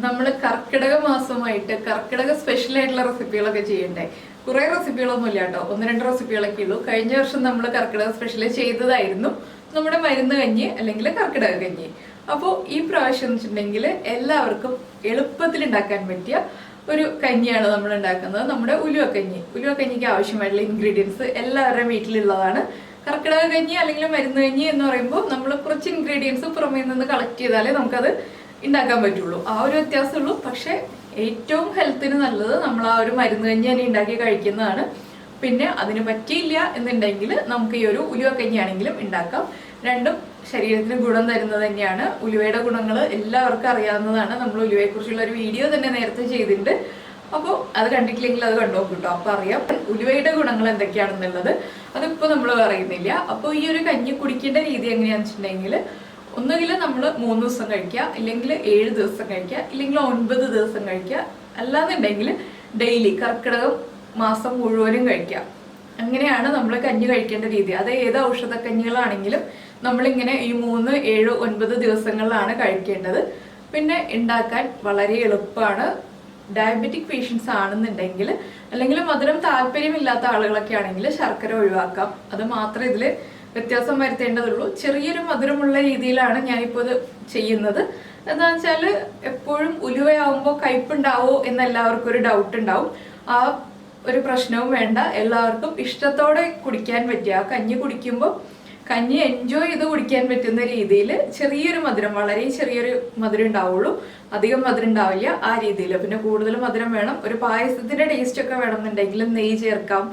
നമ്മൾ കർക്കിടക മാസമായിട്ട് കർക്കിടക സ്പെഷ്യൽ ആയിട്ടുള്ള റെസിപ്പികളൊക്കെ ചെയ്യണ്ടേ. കുറെ റെസിപ്പികളൊന്നും ഇല്ല കേട്ടോ, 1-2 റെസിപ്പികളൊക്കെ ഉള്ളൂ. കഴിഞ്ഞ വർഷം നമ്മൾ കർക്കിടക സ്പെഷ്യൽ ചെയ്തതായിരുന്നു നമ്മുടെ മരുന്ന് കഞ്ഞി അല്ലെങ്കിൽ കർക്കിടക കഞ്ഞി. അപ്പോൾ ഈ പ്രാവശ്യം എന്ന് വെച്ചിട്ടുണ്ടെങ്കിൽ എല്ലാവർക്കും എളുപ്പത്തിൽ ഉണ്ടാക്കാൻ പറ്റിയ ഒരു കഞ്ഞിയാണ് നമ്മൾ ഉണ്ടാക്കുന്നത്. നമ്മുടെ ഉലുവക്കഞ്ഞി. ഉലുവക്കഞ്ഞിക്ക് ആവശ്യമായിട്ടുള്ള ഇൻഗ്രീഡിയൻസ് എല്ലാവരുടെയും വീട്ടിലുള്ളതാണ്. കർക്കിടക കഞ്ഞി അല്ലെങ്കിൽ മരുന്ന് കഞ്ഞി എന്ന് പറയുമ്പോൾ നമ്മൾ കുറച്ച് ഇൻഗ്രീഡിയൻസ് പുറമേ നിന്ന് കളക്ട് ചെയ്താലേ നമുക്കത് ഉണ്ടാക്കാൻ പറ്റുള്ളൂ. ആ ഒരു വ്യത്യാസമുള്ളൂ. പക്ഷെ ഏറ്റവും ഹെൽത്തിന് നല്ലത് നമ്മൾ ആ ഒരു മരുന്ന് കഞ്ഞി തന്നെ ഉണ്ടാക്കി കഴിക്കുന്നതാണ്. പിന്നെ അതിന് പറ്റിയില്ല എന്നുണ്ടെങ്കിൽ നമുക്ക് ഈ ഒരു ഉലുവക്കഞ്ഞി ആണെങ്കിലും ഉണ്ടാക്കാം. രണ്ടും ശരീരത്തിന് ഗുണം തരുന്നത് തന്നെയാണ്. ഉലുവയുടെ ഗുണങ്ങൾ എല്ലാവർക്കും അറിയാവുന്നതാണ്. നമ്മൾ ഉലുവയെക്കുറിച്ചുള്ള ഒരു വീഡിയോ തന്നെ നേരത്തെ ചെയ്തിട്ടുണ്ട്. അപ്പോൾ അത് കണ്ടിട്ടില്ലെങ്കിൽ അത് കണ്ടു നോക്കും കേട്ടോ. അപ്പോൾ അറിയാം ഉലുവയുടെ ഗുണങ്ങൾ എന്തൊക്കെയാണെന്നുള്ളത്. അതിപ്പോൾ നമ്മൾ പറയുന്നില്ല. അപ്പോൾ ഈ ഒരു കഞ്ഞി കുടിക്കേണ്ട രീതി എങ്ങനെയാണെന്ന് വെച്ചിട്ടുണ്ടെങ്കിൽ, ഒന്നുകിൽ നമ്മൾ 3 ദിവസം കഴിക്കുക, ഇല്ലെങ്കിൽ 7 ദിവസം കഴിക്കുക, ഇല്ലെങ്കിൽ 9 ദിവസം കഴിക്കുക. അല്ലാന്നുണ്ടെങ്കിൽ ഡെയിലി കർക്കിടകം മാസം മുഴുവനും കഴിക്കുക. അങ്ങനെയാണ് നമ്മൾ കഞ്ഞി കഴിക്കേണ്ട രീതി. അത് ഏത് ഔഷധ കഞ്ഞികളാണെങ്കിലും നമ്മളിങ്ങനെ ഈ 3, 7, 9 ദിവസങ്ങളിലാണ് കഴിക്കേണ്ടത്. പിന്നെ ഉണ്ടാക്കാൻ വളരെ എളുപ്പമാണ്. ഡയബറ്റിക് പേഷ്യൻസ് ആണെന്നുണ്ടെങ്കിൽ, അല്ലെങ്കിൽ മധുരം താല്പര്യമില്ലാത്ത ആളുകളൊക്കെ ആണെങ്കിൽ ശർക്കര ഒഴിവാക്കാം. അത് മാത്രമേ ഇതിൽ വ്യത്യാസം വരുത്തേണ്ടതുള്ളൂ. ചെറിയൊരു മധുരമുള്ള രീതിയിലാണ് ഞാനിപ്പോൾ ഇത് ചെയ്യുന്നത്. എന്താണെന്ന് വെച്ചാൽ എപ്പോഴും ഉലുവയാവുമ്പോൾ കയ്പുണ്ടാവോ എന്ന് എല്ലാവർക്കും ഒരു ഡൗട്ട് ഉണ്ടാവും. ആ ഒരു പ്രശ്നവും വേണ്ട. എല്ലാവർക്കും ഇഷ്ടത്തോടെ കുടിക്കാൻ പറ്റുക കഞ്ഞി കുടിക്കുമ്പോൾ കഞ്ഞി എൻജോയ് ചെയ്ത് കുടിക്കാൻ പറ്റുന്ന രീതിയിൽ ചെറിയൊരു മധുരം, വളരെ ചെറിയൊരു മധുരം ഉണ്ടാവുള്ളൂ. അധികം മധുരം ഉണ്ടാവില്ല. ആ രീതിയിൽ പിന്നെ കൂടുതൽ മധുരം വേണം. ഒരു പായസത്തിന്റെ ടേസ്റ്റ് ഒക്കെ വേണമെന്നുണ്ടെങ്കിൽ നെയ്യ് ചേർക്കാം,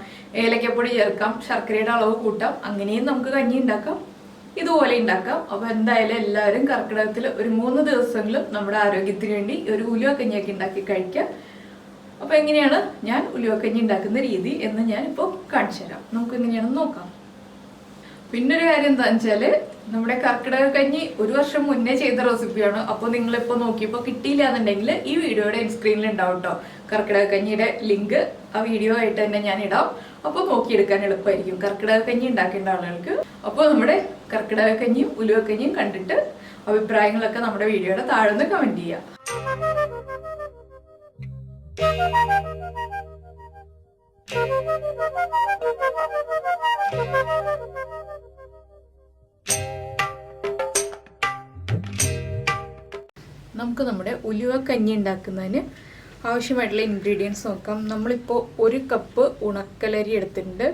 ഏലക്കപ്പൊടി ചേർക്കാം, ശർക്കരയുടെ അളവ് കൂട്ടാം. അങ്ങനെയും നമുക്ക് കഞ്ഞി ഉണ്ടാക്കാം, ഇതുപോലെ ഉണ്ടാക്കാം. അപ്പൊ എന്തായാലും എല്ലാവരും കർക്കിടകത്തിൽ ഒരു 3 ദിവസങ്ങളും നമ്മുടെ ആരോഗ്യത്തിന് വേണ്ടി ഒരു ഉലുവക്കഞ്ഞിയൊക്കെ ഉണ്ടാക്കി കഴിക്കാം. അപ്പൊ എങ്ങനെയാണ് ഞാൻ ഉലുവക്കഞ്ഞി ഉണ്ടാക്കുന്ന രീതി എന്ന് ഞാൻ ഇപ്പോൾ കാണിച്ചു തരാം. നമുക്ക് എങ്ങനെയാണെന്ന് നോക്കാം. പിന്നൊരു കാര്യം എന്താണെന്ന് വെച്ചാല്, നമ്മുടെ കർക്കിടക കഞ്ഞി 1 വർഷം മുന്നേ ചെയ്ത റെസിപ്പിയാണ്. അപ്പോൾ നിങ്ങളിപ്പോൾ നോക്കിയപ്പോൾ കിട്ടിയില്ല എന്നുണ്ടെങ്കിൽ ഈ വീഡിയോയുടെ സ്ക്രീനിൽ ഉണ്ടാവും കേട്ടോ. കർക്കിടക കഞ്ഞിയുടെ ലിങ്ക് ആ വീഡിയോ ആയിട്ട് തന്നെ ഞാൻ ഇടാം. അപ്പോൾ നോക്കിയെടുക്കാൻ എളുപ്പമായിരിക്കും കർക്കിടക കഞ്ഞി ഉണ്ടാക്കേണ്ട ആളുകൾക്ക്. അപ്പോൾ നമ്മുടെ കർക്കിടക കഞ്ഞിയും ഉലുവക്കഞ്ഞിയും കണ്ടിട്ട് അഭിപ്രായങ്ങളൊക്കെ നമ്മുടെ വീഡിയോയുടെ താഴെ നിന്ന് കമന്റ് ചെയ്യാം. നമുക്ക് നമ്മുടെ ഉലുവക്കഞ്ഞി ഉണ്ടാക്കുന്നതിന് ആവശ്യമായിട്ടുള്ള ഇൻഗ്രീഡിയൻസ് നോക്കാം. നമ്മളിപ്പോൾ 1 കപ്പ് ഉണക്കലരി എടുത്തിട്ടുണ്ട്.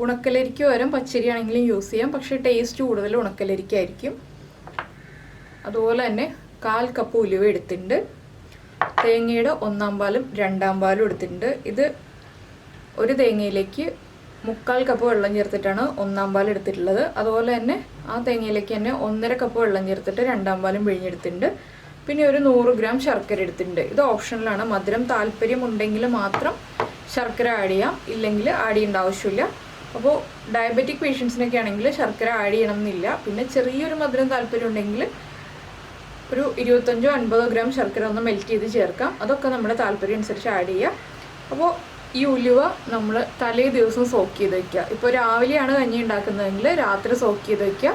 ഉണക്കലരിക്ക് പകരം പച്ചരി ആണെങ്കിലും യൂസ് ചെയ്യാം, പക്ഷേ ടേസ്റ്റ് കൂടുതൽ ഉണക്കലരിക്കായിരിക്കും. അതുപോലെ തന്നെ 1/4 കപ്പ് ഉലുവ എടുത്തിട്ടുണ്ട്. തേങ്ങയുടെ 1/4 പാലും 2/2 പാലും എടുത്തിട്ടുണ്ട്. ഇത് ഒരു തേങ്ങയിലേക്ക് 3/4 കപ്പ് വെള്ളം ചേർത്തിട്ടാണ് 1/4 പാൽ എടുത്തിട്ടുള്ളത്. അതുപോലെ തന്നെ ആ തേങ്ങയിലേക്ക് തന്നെ 1.5 കപ്പ് വെള്ളം ചേർത്തിട്ട് 2/2 പാലും പിഴിഞ്ഞെടുത്തിട്ടുണ്ട്. പിന്നെ ഒരു 100 ഗ്രാം ശർക്കര എടുത്തിട്ടുണ്ട്. ഇത് ഓപ്ഷണലാണ്. മധുരം താല്പര്യം ഉണ്ടെങ്കിൽ മാത്രം ശർക്കര ആഡ് ചെയ്യാം, ഇല്ലെങ്കിൽ ആഡ് ചെയ്യേണ്ട ആവശ്യമില്ല. അപ്പോൾ ഡയബറ്റിക് പേഷ്യൻസിനൊക്കെ ആണെങ്കിൽ ശർക്കര ആഡ് ചെയ്യണം എന്നില്ല. പിന്നെ ചെറിയൊരു മധുരം താല്പര്യം ഉണ്ടെങ്കിൽ ഒരു 25-50 ഗ്രാം ശർക്കര ഒന്ന് മെൽറ്റ് ചെയ്ത് ചേർക്കാം. അതൊക്കെ നമ്മുടെ താല്പര്യം അനുസരിച്ച് ആഡ് ചെയ്യുക. അപ്പോൾ ഈ ഉലുവ നമ്മൾ തലേ ദിവസം സോക്ക് ചെയ്ത് വയ്ക്കുക. ഇപ്പോൾ രാവിലെയാണ് കഞ്ഞി ഉണ്ടാക്കുന്നതെങ്കിൽ രാത്രി സോക്ക് ചെയ്ത് വയ്ക്കുക.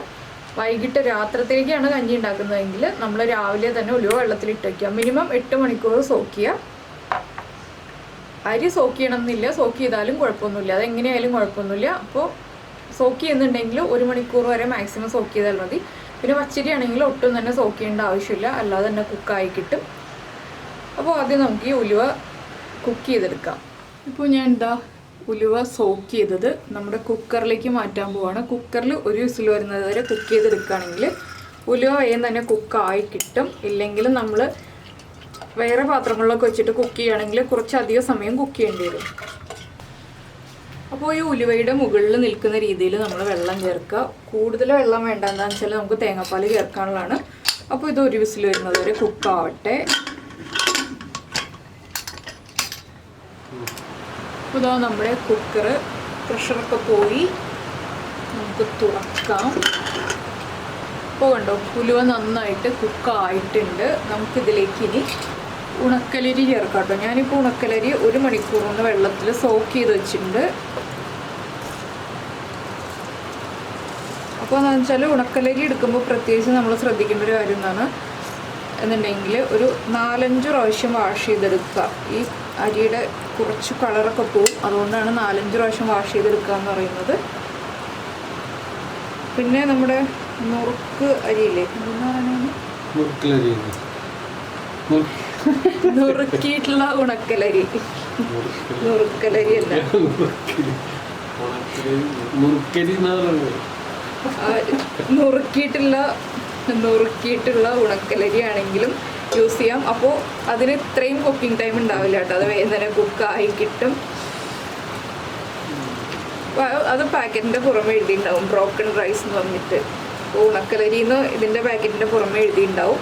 വൈകിട്ട് രാത്രിത്തേക്കാണ് കഞ്ഞി ഉണ്ടാക്കുന്നതെങ്കിൽ നമ്മൾ രാവിലെ തന്നെ ഉലുവ വെള്ളത്തിലിട്ട് വയ്ക്കുക. മിനിമം 8 മണിക്കൂർ സോക്ക് ചെയ്യുക. അരി സോക്ക് ചെയ്യണം എന്നില്ല, സോക്ക് ചെയ്താലും കുഴപ്പമൊന്നുമില്ല, അതെങ്ങനെയായാലും കുഴപ്പമൊന്നുമില്ല. അപ്പോൾ സോക്ക് ചെയ്യുന്നുണ്ടെങ്കിൽ 1 മണിക്കൂർ വരെ മാക്സിമം സോക്ക് ചെയ്താൽ മതി. പിന്നെ പച്ചരി ആണെങ്കിൽ ഒട്ടും തന്നെ സോക്ക് ചെയ്യേണ്ട ആവശ്യമില്ല, അല്ലാതെ തന്നെ കുക്കായി കിട്ടും. അപ്പോൾ ആദ്യം നമുക്ക് ഈ ഉലുവ കുക്ക് ചെയ്തെടുക്കാം. ഇപ്പോൾ ഞാൻ ഉലുവ സോക്ക് ചെയ്തത് നമ്മുടെ കുക്കറിലേക്ക് മാറ്റാൻ പോവാണ്. കുക്കറിൽ 1 വിസിൽ വരുന്നത് വരെ കുക്ക് ചെയ്തെടുക്കുകയാണെങ്കിൽ ഉലുവ വേഗം തന്നെ കുക്കായി കിട്ടും. ഇല്ലെങ്കിൽ നമ്മൾ വേറെ പാത്രങ്ങളിലൊക്കെ വെച്ചിട്ട് കുക്ക് ചെയ്യുകയാണെങ്കിൽ കുറച്ചധികം സമയം കുക്ക് ചെയ്യേണ്ടി വരും. അപ്പോൾ ഈ ഉലുവയുടെ മുകളിൽ നിൽക്കുന്ന രീതിയിൽ നമ്മൾ വെള്ളം ചേർക്കുക. കൂടുതൽ വെള്ളം വേണ്ട, എന്താണെന്ന് വെച്ചാൽ നമുക്ക് തേങ്ങാപ്പാൽ ചേർക്കാനുള്ളതാണ്. അപ്പോൾ ഇത് 1 വിസിൽ വരുന്നത് വരെ കുക്കാവട്ടെ. അപ്പോൾ ഇതാ നമ്മുടെ കുക്കർ പ്രഷറൊക്കെ പോയി നമുക്ക് തുറക്കാം. അപ്പോൾ കണ്ടോ ഉലുവ നന്നായിട്ട് കുക്കായിട്ടുണ്ട്. നമുക്കിതിലേക്ക് ഇനി ഉണക്കലരി ചേർക്കാം കേട്ടോ. ഞാനിപ്പോൾ ഉണക്കലരി 1 മണിക്കൂർ കൊണ്ട് വെള്ളത്തിൽ സോക്ക് ചെയ്ത് വെച്ചിട്ടുണ്ട്. അപ്പോൾ എന്താണെന്ന് വെച്ചാൽ ഉണക്കലരി എടുക്കുമ്പോൾ പ്രത്യേകിച്ച് നമ്മൾ ശ്രദ്ധിക്കേണ്ട ഒരു കാര്യം എന്താണ്, എന്നുണ്ടെങ്കിൽ ഒരു 4-5 പ്രാവശ്യം വാഷ് ചെയ്തെടുക്കുക. ഈ അരിയുടെ കുറച്ച് കളറൊക്കെ പോവും, അതുകൊണ്ടാണ് 4-5 പ്രാവശ്യം വാഷ് ചെയ്തെടുക്കുക എന്ന് പറയുന്നത്. പിന്നെ നമ്മുടെ നുറുക്ക് അരിയില്ലേ, എന്താ പറയുന്നത്, നുറുക്കിയിട്ടുള്ള ഉണക്കലരി, നുറുക്കലരി അല്ല, നുറുക്കിയിട്ടുള്ള ഉണക്കലരി ആണെങ്കിലും യൂസ് ചെയ്യാം. അപ്പോൾ അതിന് ഇത്രയും കുക്കിംഗ് ടൈം ഉണ്ടാവില്ല കേട്ടോ, അത് വേഗം തന്നെ കുക്കായി കിട്ടും. അത് പാക്കറ്റിൻ്റെ പുറമെ എഴുതിയിട്ടുണ്ടാവും ബ്രോക്കൺ റൈസ് എന്ന് പറഞ്ഞിട്ട്. ഉണക്കലരിന്ന് ഇതിൻ്റെ പാക്കറ്റിൻ്റെ പുറമെ എഴുതിയിട്ടുണ്ടാവും.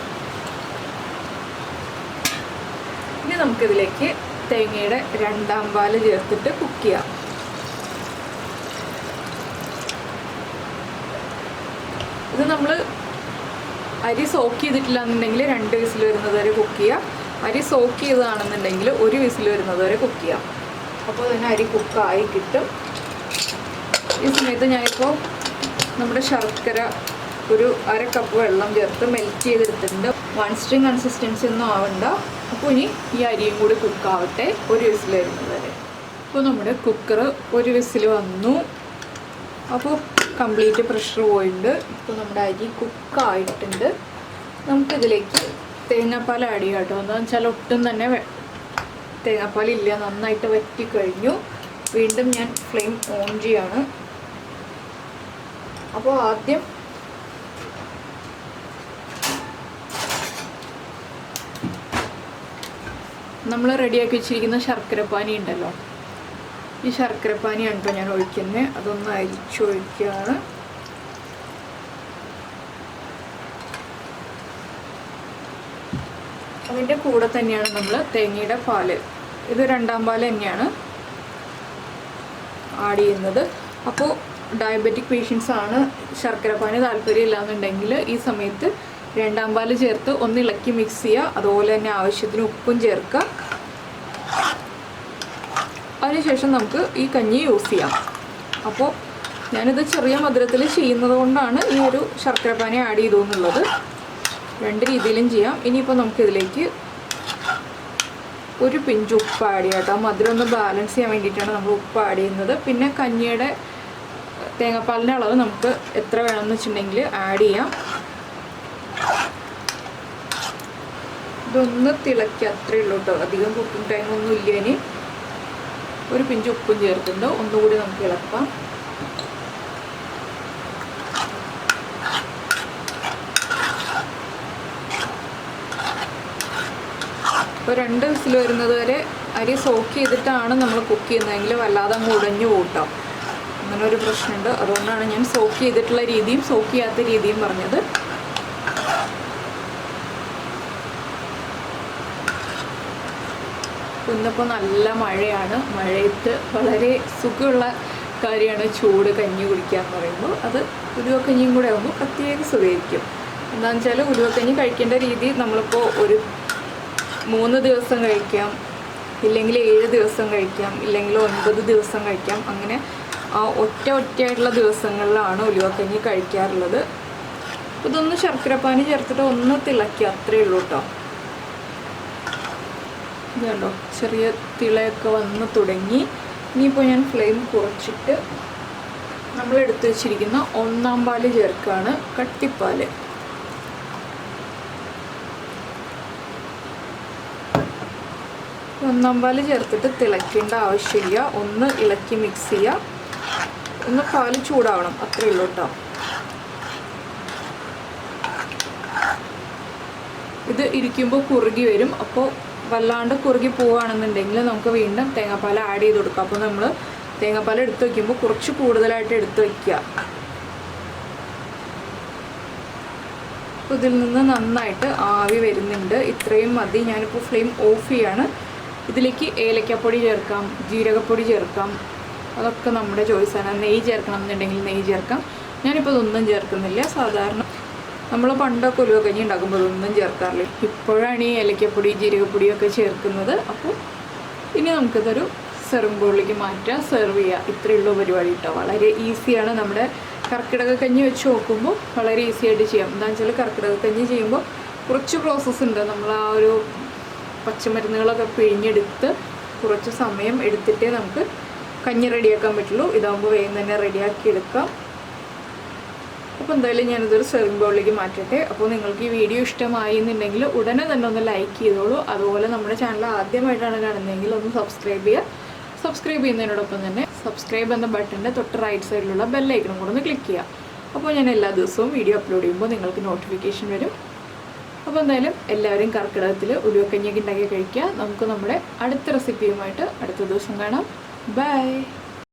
ഇനി നമുക്കിതിലേക്ക് തേങ്ങയുടെ 2ാം പാല് ചേർത്തിട്ട് കുക്ക് ചെയ്യാം. ഇത് നമ്മൾ അരി സോക്ക് ചെയ്തിട്ടില്ല എന്നുണ്ടെങ്കിൽ 2 വിസിൽ വരുന്നത് വരെ കുക്ക് ചെയ്യാം. അരി സോക്ക് ചെയ്തതാണെന്നുണ്ടെങ്കിൽ 1 വിസിൽ വരുന്നത് വരെ കുക്ക് ചെയ്യാം. അപ്പോൾ തന്നെ അരി കുക്കായി കിട്ടും. ഈ സമയത്ത് ഞാനിപ്പോൾ നമ്മുടെ ശർക്കര ഒരു 1/2 കപ്പ് വെള്ളം ചേർത്ത് മെൽറ്റ് ചെയ്തെടുത്തിട്ടുണ്ട്. 1 സ്ട്രിങ് കൺസിസ്റ്റൻസി ഒന്നും ആവണ്ട. അപ്പോൾ ഇനി ഈ അരിയും കൂടി കുക്കാവട്ടെ 1 വിസിൽ വരുന്നത് വരെ. അപ്പോൾ നമ്മുടെ കുക്കർ 1 വിസിൽ വന്നു. അപ്പോൾ കംപ്ലീറ്റ് പ്രഷർ പോയിട്ടുണ്ട്. ഇപ്പോൾ നമ്മുടെ അരി കുക്കായിട്ടുണ്ട്. നമുക്കിതിലേക്ക് തേങ്ങാപ്പാൽ ആഡ് ചെയ്യാം കേട്ടോ. എന്താണെന്ന് വെച്ചാൽ ഒട്ടും തന്നെ തേങ്ങാപ്പാലില്ല, നന്നായിട്ട് വറ്റിക്കഴിഞ്ഞു. വീണ്ടും ഞാൻ ഫ്ലെയിം ഓൺ ചെയ്യാണ്. അപ്പോൾ ആദ്യം നമ്മൾ റെഡിയാക്കി വെച്ചിരിക്കുന്ന ശർക്കരപ്പാനി ഉണ്ടല്ലോ, ഈ ശർക്കരപ്പാനിയാണ് കേട്ടോ ഞാൻ ഒഴിക്കുന്നത്. അതൊന്ന് അരിച്ചൊഴിക്കുകയാണ്. അതിൻ്റെ കൂടെ തന്നെയാണ് നമ്മൾ തേങ്ങയുടെ പാല്, ഇത് 2ാം പാല് തന്നെയാണ് ആഡ് ചെയ്യുന്നത്. അപ്പോൾ ഡയബറ്റിക് പേഷ്യൻസ് ആണ് ശർക്കരപ്പാനി താല്പര്യമില്ല എന്നുണ്ടെങ്കിൽ ഈ സമയത്ത് 2ാം പാല് ചേർത്ത് ഒന്ന് ഇളക്കി മിക്സ് ചെയ്യുക. അതുപോലെ തന്നെ ആവശ്യത്തിന് ഉപ്പും ചേർക്കുക. അതിനുശേഷം നമുക്ക് ഈ കഞ്ഞി യൂസ് ചെയ്യാം. അപ്പോൾ ഞാനിത് ചെറിയ മധുരത്തിൽ ചെയ്യുന്നത് കൊണ്ടാണ് ഈ ഒരു ശർക്കരപ്പാനി ആഡ് ചെയ്തു എന്നുള്ളത്. 2 രീതിയിലും ചെയ്യാം. ഇനിയിപ്പോൾ നമുക്കിതിലേക്ക് ഒരു പിഞ്ച് ഉപ്പ് ആഡ് ചെയ്യാം കേട്ടോ. മധുരം ഒന്ന് ബാലൻസ് ചെയ്യാൻ വേണ്ടിയിട്ടാണ് നമ്മൾ ഉപ്പ് ആഡ് ചെയ്യുന്നത്. പിന്നെ കഞ്ഞിയുടെ തേങ്ങാപ്പാലിൻ്റെ അളവ് നമുക്ക് എത്ര വേണമെന്ന് വെച്ചിട്ടുണ്ടെങ്കിൽ ആഡ് ചെയ്യാം. ഇതൊന്ന് തിളക്കി അത്രയേ ഉള്ളൂ കേട്ടോ, അധികം കുക്കിംഗ് ടൈമൊന്നും ഇല്ല. ഇനി ഒരു പിഞ്ച് ഉപ്പും ചേർക്കുന്നുണ്ട്. ഒന്നുകൂടി നമുക്ക് ഇളക്കാം. ഇപ്പോൾ 2 വിസിൽ വരുന്നത് വരെ അരി സോക്ക് ചെയ്തിട്ടാണ് നമ്മൾ കുക്ക് ചെയ്യുന്നതെങ്കിൽ വല്ലാതെ അങ്ങ് ഉടഞ്ഞു കൂട്ടാം. അങ്ങനെ ഒരു പ്രശ്നമുണ്ട്. അതുകൊണ്ടാണ് ഞാൻ സോക്ക് ചെയ്തിട്ടുള്ള രീതിയും സോക്ക് ചെയ്യാത്ത രീതിയും പറഞ്ഞത്. ഇന്നിപ്പോൾ നല്ല മഴയാണ്. മഴയത്ത് വളരെ സുഖമുള്ള കാര്യമാണ് ചൂട് കഞ്ഞി കുടിക്കുക എന്ന് പറയുമ്പോൾ. അത് ഉലുവക്കഞ്ഞിയും കൂടെ ആകുമ്പോൾ പ്രത്യേക സുഖമായിരിക്കും. എന്താണെന്ന് വെച്ചാൽ ഉലുവക്കഞ്ഞി കഴിക്കേണ്ട രീതി നമ്മളിപ്പോൾ ഒരു 3 ദിവസം കഴിക്കാം, ഇല്ലെങ്കിൽ 7 ദിവസം കഴിക്കാം, ഇല്ലെങ്കിൽ 9 ദിവസം കഴിക്കാം. അങ്ങനെ ഒറ്റയായിട്ടുള്ള ദിവസങ്ങളിലാണ് ഉലുവക്കഞ്ഞി കഴിക്കാറുള്ളത്. ഇതൊന്ന് ശർക്കരപ്പാനി ചേർത്തിട്ട് ഒന്ന് തിളക്കി അത്രയേ ഉള്ളൂ കേട്ടോ. ഇതുണ്ടോ, ചെറിയ തിളയൊക്കെ വന്ന് തുടങ്ങി. ഇനിയിപ്പോൾ ഞാൻ ഫ്ലെയിം കുറച്ചിട്ട് നമ്മൾ എടുത്തു വെച്ചിരിക്കുന്ന 1ാം പാല് ചേർക്കുകയാണ്, കട്ടിപ്പാല്. ഒന്നാം പാല് ചേർത്തിട്ട് തിളയ്ക്കേണ്ട ആവശ്യമില്ല. ഒന്ന് ഇളക്കി മിക്സ് ചെയ്യുക. ഒന്ന് പാല് ചൂടാവണം, അത്രയേ ഉള്ളൂ കേട്ടോ. ഇത് ഇരിക്കുമ്പോൾ കുറുകി വരും. അപ്പോൾ വല്ലാണ്ട് കുറുകി പോവുകയാണെന്നുണ്ടെങ്കിൽ നമുക്ക് വീണ്ടും തേങ്ങാപ്പാൽ ആഡ് ചെയ്ത് കൊടുക്കാം. അപ്പോൾ നമ്മൾ തേങ്ങാപ്പാൽ എടുത്ത് വയ്ക്കുമ്പോൾ കുറച്ച് കൂടുതലായിട്ട് എടുത്ത് വയ്ക്കുക. അപ്പോൾ ഇതിൽ നിന്ന് നന്നായിട്ട് ആവി വരുന്നുണ്ട്. ഇത്രയും മതി. ഞാനിപ്പോൾ ഫ്ലെയിം ഓഫ് ചെയ്യാണ്. ഇതിലേക്ക് ഏലക്കപ്പൊടി ചേർക്കാം, ജീരകപ്പൊടി ചേർക്കാം, അതൊക്കെ നമ്മുടെ ചോയ്സാണ്. നെയ്യ് ചേർക്കണം എന്നുണ്ടെങ്കിൽ നെയ്യ് ചേർക്കാം. ഞാനിപ്പോൾ ഇതൊന്നും ചേർക്കുന്നില്ല. സാധാരണ നമ്മൾ പണ്ടൊക്കെ ഉലുവക്കഞ്ഞി ഉണ്ടാക്കുമ്പോൾ ഇതൊന്നും ചേർക്കാറില്ല. ഇപ്പോഴാണ് ഈ ഏലക്കപ്പൊടി ജീരകപ്പൊടിയൊക്കെ ചേർക്കുന്നത്. അപ്പോൾ ഇനി നമുക്കിതൊരു സെർവിംഗ് ബൗളിലേക്ക് മാറ്റാം, സെർവ് ചെയ്യുക. ഇത്രയുള്ള പരിപാടി കേട്ടോ. വളരെ ഈസിയാണ്. നമ്മുടെ കർക്കിടക കഞ്ഞി വെച്ച് നോക്കുമ്പോൾ വളരെ ഈസി ആയിട്ട് ചെയ്യാം. എന്താണെന്ന് വെച്ചാൽ കർക്കിടക കഞ്ഞി ചെയ്യുമ്പോൾ കുറച്ച് പ്രോസസ്സ് ഉണ്ട്. നമ്മൾ ആ ഒരു പച്ചമരുന്നുകളൊക്കെ പിഴിഞ്ഞെടുത്ത് കുറച്ച് സമയം എടുത്തിട്ടേ നമുക്ക് കഞ്ഞി റെഡിയാക്കാൻ പറ്റുള്ളൂ. ഇതാകുമ്പോൾ വേഗം തന്നെ റെഡിയാക്കി എടുക്കാം. അപ്പോൾ എന്തായാലും ഞാനിതൊരു സെർവിങ് ബൗളിലേക്ക് മാറ്റട്ടെ. അപ്പോൾ നിങ്ങൾക്ക് ഈ വീഡിയോ ഇഷ്ടമായി എന്നുണ്ടെങ്കിൽ ഉടനെ തന്നെ ഒന്ന് ലൈക്ക് ചെയ്തോളൂ. അതുപോലെ നമ്മുടെ ചാനൽ ആദ്യമായിട്ടാണ് കാണുന്നതെങ്കിൽ ഒന്ന് സബ്സ്ക്രൈബ് ചെയ്യുക. സബ്സ്ക്രൈബ് ചെയ്യുന്നതിനോടൊപ്പം തന്നെ സബ്സ്ക്രൈബ് എന്ന ബട്ടൻ്റെ തൊട്ട് റൈറ്റ് സൈഡിലുള്ള ബെല്ലൈക്കണും കൂടെ ഒന്ന് ക്ലിക്ക് ചെയ്യുക. അപ്പോൾ ഞാൻ എല്ലാ ദിവസവും വീഡിയോ അപ്ലോഡ് ചെയ്യുമ്പോൾ നിങ്ങൾക്ക് നോട്ടിഫിക്കേഷൻ വരും. അപ്പോൾ എന്തായാലും എല്ലാവരും കർക്കിടകത്തിൽ ഉലുവക്കഞ്ഞിയൊക്കെ ഉണ്ടാക്കി കഴിക്കുക. നമുക്ക് നമ്മുടെ അടുത്ത റെസിപ്പിയുമായിട്ട് അടുത്ത ദിവസം കാണാം. ബൈ.